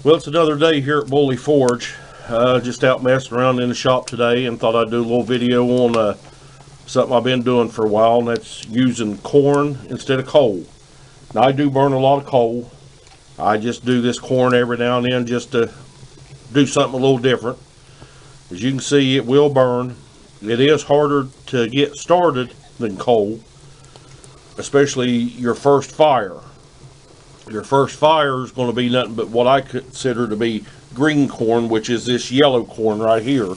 Well, it's another day here at Bully Forge. Just out messing around in the shop today and thought I'd do a little video on something I've been doing for a while, and that's using corn instead of coal. Now, I do burn a lot of coal. I just do this corn every now and then just to do something a little different. As you can see, it will burn. It is harder to get started than coal, especially your first fire. Your first fire is going to be nothing but what I consider to be green corn, which is this yellow corn right here.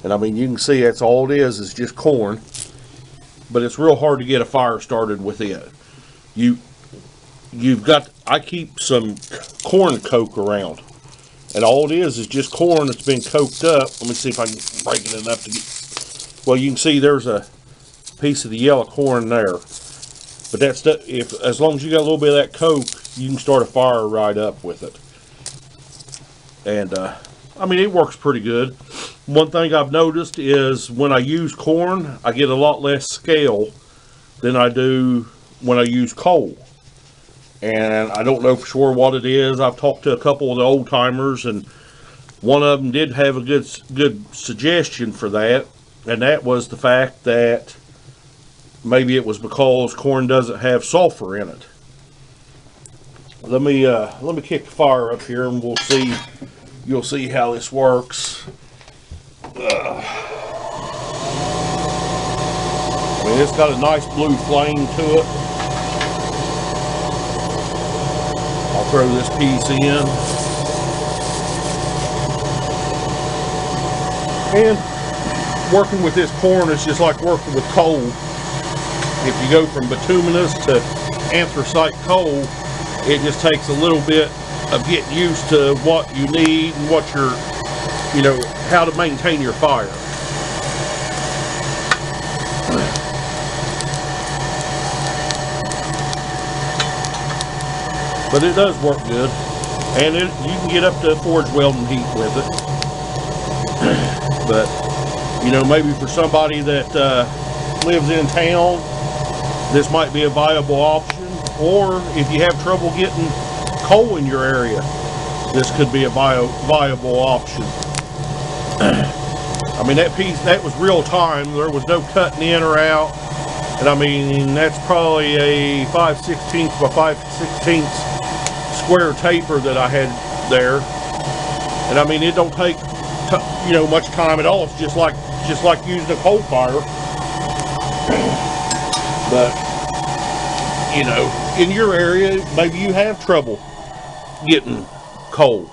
And I mean, you can see that's all it is just corn. But it's real hard to get a fire started with it. I keep some corn coke around. And all it is just corn that's been coked up. Let me see if I can break it enough to get... Well, you can see there's a piece of the yellow corn there. But that's as long as you got a little bit of that coke, you can start a fire right up with it. And I mean, it works pretty good. One thing I've noticed is when I use corn, I get a lot less scale than I do when I use coal. And I don't know for sure what it is. I've talked to a couple of the old timers, and one of them did have a good suggestion for that, and that was the fact that maybe it was because corn doesn't have sulfur in it. Let me kick the fire up here and we'll see. You'll see how this works. I mean, it's got a nice blue flame to it. I'll throw this piece in. And working with this corn is just like working with coal. If you go from bituminous to anthracite coal, it just takes a little bit of getting used to what you need and what how to maintain your fire. But it does work good, and you can get up to forge welding heat with it. But maybe for somebody that lives in town, this might be a viable option. Or if you have trouble getting coal in your area, this could be a viable option. I mean, that piece, that was real time. There was no cutting in or out. And I mean, that's probably a 5/16 by 5/16 square taper that I had there. And I mean, it don't take much time at all. It's just like using a coal fire. But in your area, maybe you have trouble getting coal.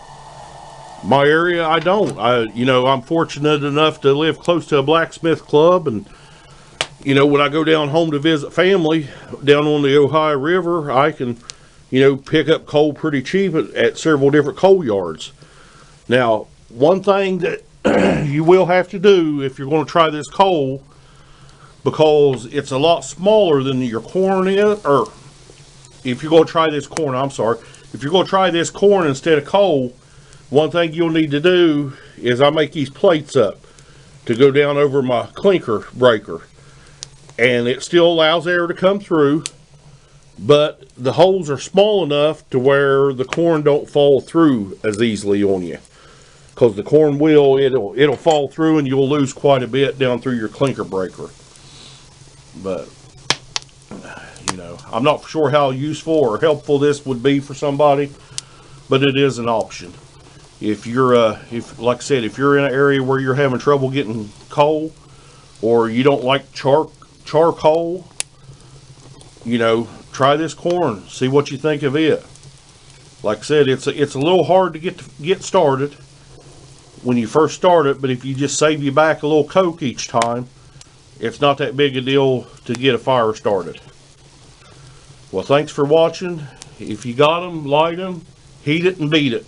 My area, I don't. I'm fortunate enough to live close to a blacksmith club, and when I go down home to visit family down on the Ohio River, I can pick up coal pretty cheap at several different coal yards. Now, one thing that you will have to do if you're going to try this coal, because it's a lot smaller than your corn is, or if you're going to try this corn, if you're going to try this corn instead of coal, one thing you'll need to do is I make these plates up to go down over my clinker breaker, and it still allows air to come through, but the holes are small enough to where the corn don't fall through as easily on you, because the corn it'll fall through and you'll lose quite a bit down through your clinker breaker. But I'm not sure how useful or helpful this would be for somebody, but it is an option. If you're like I said, if you're in an area where you're having trouble getting coal, or you don't like charcoal, try this corn, see what you think of it. Like I said, it's a little hard to get started when you first start it, but if you just save you back a little coke each time, it's not that big a deal to get a fire started. Well, thanks for watching. If you got them, light them, heat it and beat it.